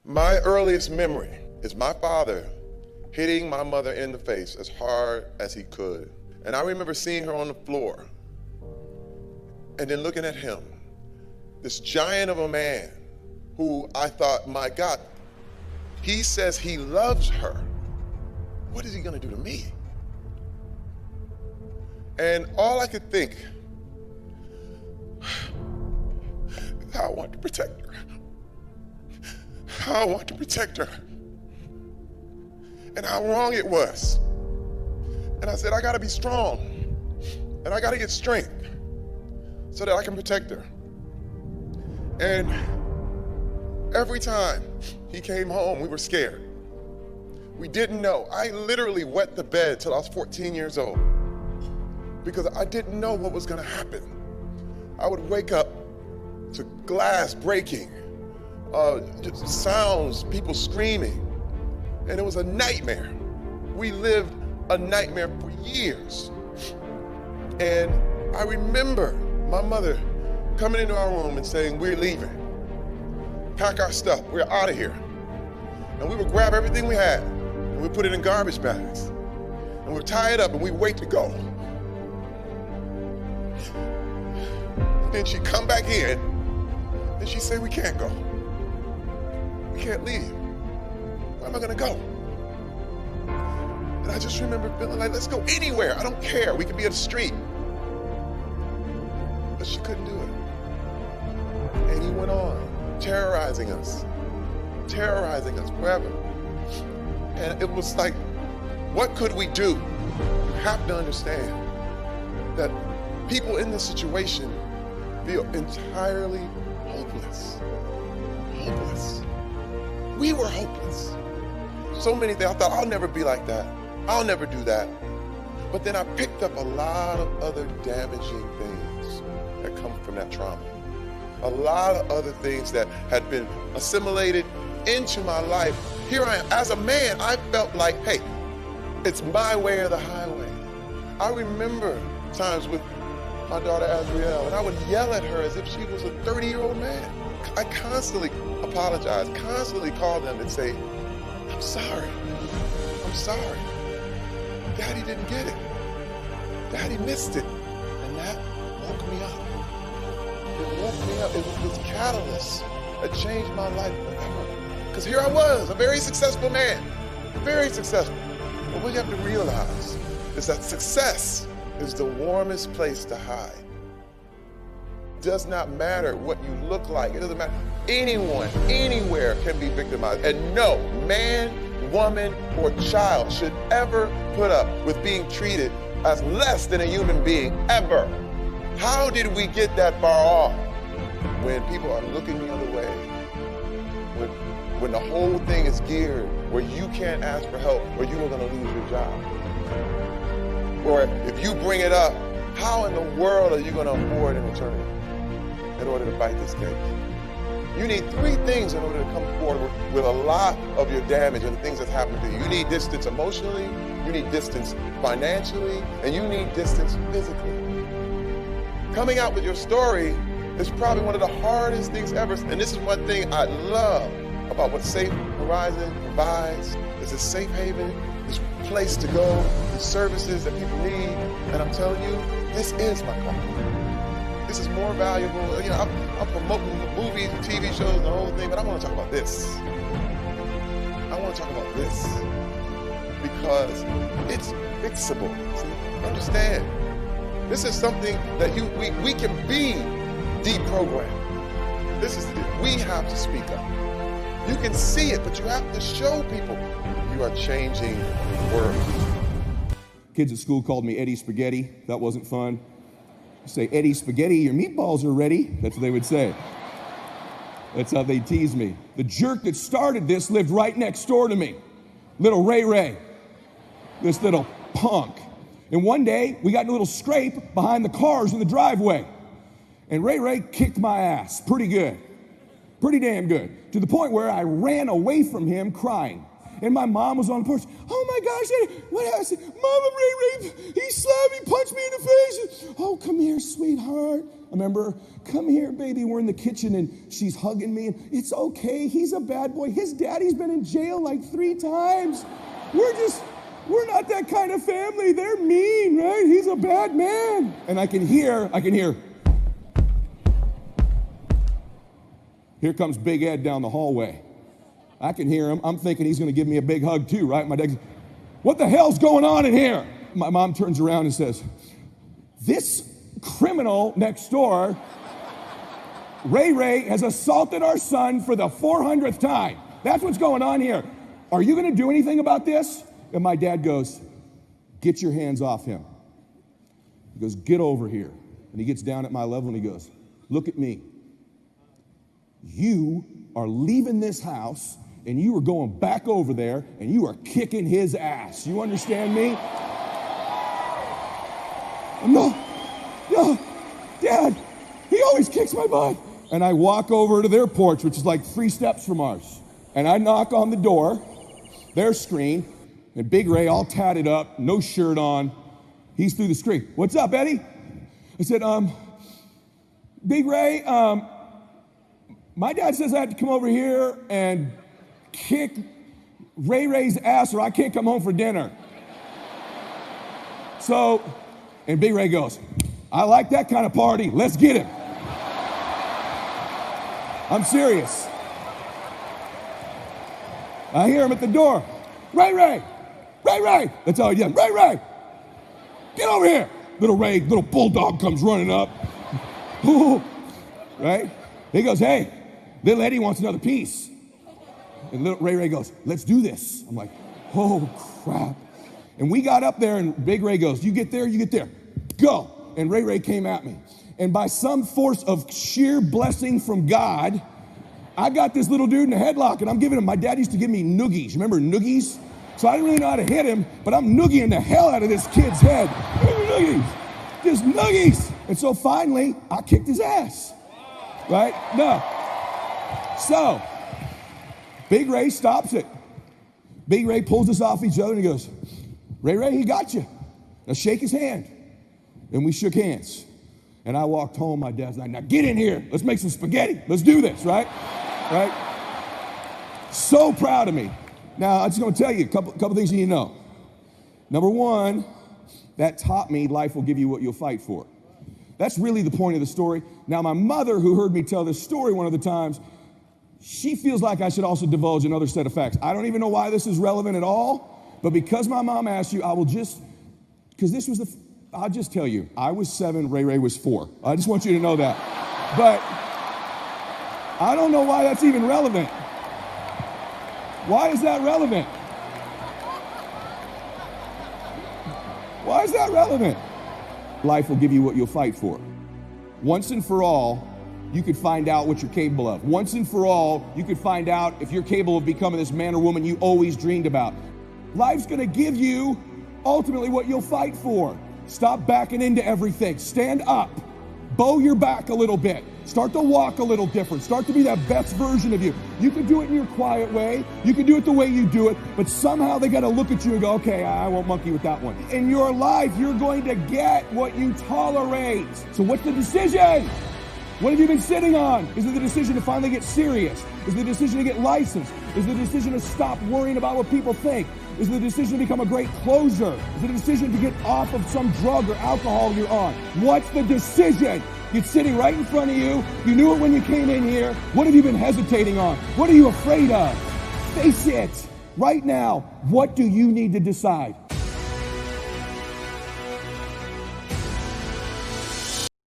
My earliest memory is my father hitting my mother in the face as hard as he could. And I remember seeing her on the floor and then looking at him, this giant of a man who I thought, my God, he says he loves her. What is he gonna do to me? And all I could think, I want to protect her. I want to protect her. And how wrong it was. And I said, I gotta be strong. And I gotta get strength so that I can protect her. And every time he came home, we were scared. We didn't know. I literally wet the bed till I was 14 years old because I didn't know what was gonna happen. I would wake up to glass breaking, just sounds, people screaming, and it was a nightmare. We lived a nightmare for years. And I remember my mother coming into our room and saying, we're leaving. Pack our stuff, we're out of here. And we would grab everything we had and we put it in garbage bags. And we'd tie it up and we'd wait to go. And then she'd come back in and she'd say, we can't go. We can't leave. Where am I gonna go? And I just remember feeling like, let's go anywhere. I don't care. We could be at the street. But she couldn't do it. And he went on, terrorizing us forever. And it was like, what could we do? You have to understand that people in this situation feel entirely hopeless. Hopeless. We were hopeless. So many things, I thought, I'll never be like that. I'll never do that. But then I picked up a lot of other damaging things that come from that trauma. A lot of other things that had been assimilated into my life. Here I am, as a man, I felt like, hey, it's my way or the highway. I remember times with my daughter Azriel, and I would yell at her as if she was a 30-year-old man. I constantly apologized, constantly called them and say, I'm sorry. Daddy didn't get it. Daddy missed it. And that woke me up. It woke me up. It was this catalyst that changed my life forever. Because here I was, a very successful man. Very successful. But what you have to realize is that success is the warmest place to hide. It does not matter what you look like. It doesn't matter. Anyone, anywhere can be victimized. And no man, woman, or child should ever put up with being treated as less than a human being, ever. How did we get that far off? When people are looking the other way, when the whole thing is geared where you can't ask for help, or you are gonna lose your job. Or if you bring it up, how in the world are you gonna afford an attorney in order to fight this case? You need three things in order to come forward with a lot of your damage and the things that's happened to you. You need distance emotionally, you need distance financially, and you need distance physically. Coming out with your story is probably one of the hardest things ever. And this is one thing I love about what Safe Horizon provides. It's a safe haven, this place to go, the services that people need. And I'm telling you, this is my calling. This is more valuable. You know, I'm promoting the movies and TV shows and the whole thing, but I want to talk about this. I want to talk about this because it's fixable. Understand, this is something that we can be deprogrammed. We have to speak up. You can see it, but you have to show people you are changing the world. Kids at school called me Eddie Spaghetti. That wasn't fun. Say, Eddie Spaghetti, your meatballs are ready. That's what they would say. That's how they tease me. The jerk that started this lived right next door to me. Little Ray Ray. This little punk. And one day, we got in a little scrape behind the cars in the driveway. And Ray Ray kicked my ass pretty good. Pretty damn good. To the point where I ran away from him crying. And my mom was on the porch. Oh my gosh, what happened? Mama, Ray Ray, he slammed me, punched me in the face. Oh, come here, sweetheart. remember, come here, baby. We're in the kitchen and she's hugging me. And it's okay. He's a bad boy. His daddy's been in jail like 3 times. We're not that kind of family. They're mean, right? He's a bad man. And I can hear. Here comes Big Ed down the hallway. I can hear him. I'm thinking he's going to give me a big hug too, right? My dad's, what the hell's going on in here? My mom turns around and says, this criminal next door, Ray, has assaulted our son for the 400th time. That's what's going on here. Are you going to do anything about this? And my dad goes, get your hands off him. He goes, get over here. And he gets down at my level and he goes, look at me. You are leaving this house and you are going back over there and you are kicking his ass. You understand me? No, Dad, he always kicks my butt. And I walk over to their porch, which is like 3 steps from ours. And I knock on the door, their screen, and Big Ray all tatted up, no shirt on. He's through the screen. What's up, Eddie? I said, Big Ray, my dad says I have to come over here and kick Ray's ass or I can't come home for dinner. So, and Big Ray goes, I like that kind of party. Let's get him. I'm serious. I hear him at the door. Ray. That's all he yells. Ray, get over here. Little bulldog comes running up. Right? He goes, hey, little Eddie wants another piece. And little Ray goes, let's do this. I'm like, oh, crap. And we got up there and Big Ray goes, you get there, go. And Ray came at me. And by some force of sheer blessing from God, I got this little dude in a headlock and I'm giving him, my dad used to give me noogies. Remember noogies? So I didn't really know how to hit him, but I'm noogieing the hell out of this kid's head. Noogies. Just noogies. And so finally, I kicked his ass. Right? No. So, Big Ray stops it. Big Ray pulls us off each other and he goes, Ray, he got you. Now shake his hand. And we shook hands. And I walked home. My dad's like, now get in here. Let's make some spaghetti. Let's do this, right? Right? So proud of me. Now, I'm just going to tell you a couple things you need to know. Number one, that taught me life will give you what you'll fight for. That's really the point of the story. Now, my mother, who heard me tell this story one of the times, she feels like I should also divulge another set of facts. I don't even know why this is relevant at all, but because my mom asked you, I will just, because I'll just tell you, I was 7, Ray was 4. I just want you to know that. But I don't know why that's even relevant. Why is that relevant? Why is that relevant? Life will give you what you'll fight for. Once and for all, you could find out what you're capable of. Once and for all, you could find out if you're capable of becoming this man or woman you always dreamed about. Life's gonna give you ultimately what you'll fight for. Stop backing into everything. Stand up. Bow your back a little bit. Start to walk a little different. Start to be that best version of you. You can do it in your quiet way. You can do it the way you do it, but somehow they got to look at you and go, okay, I won't monkey with that one. In your life, you're going to get what you tolerate. So what's the decision? What have you been sitting on? Is it the decision to finally get serious? Is it the decision to get licensed? Is it the decision to stop worrying about what people think? Is it the decision to become a great closer? Is it a decision to get off of some drug or alcohol you're on? What's the decision? It's sitting right in front of you. You knew it when you came in here. What have you been hesitating on? What are you afraid of? Face it. Right now, what do you need to decide?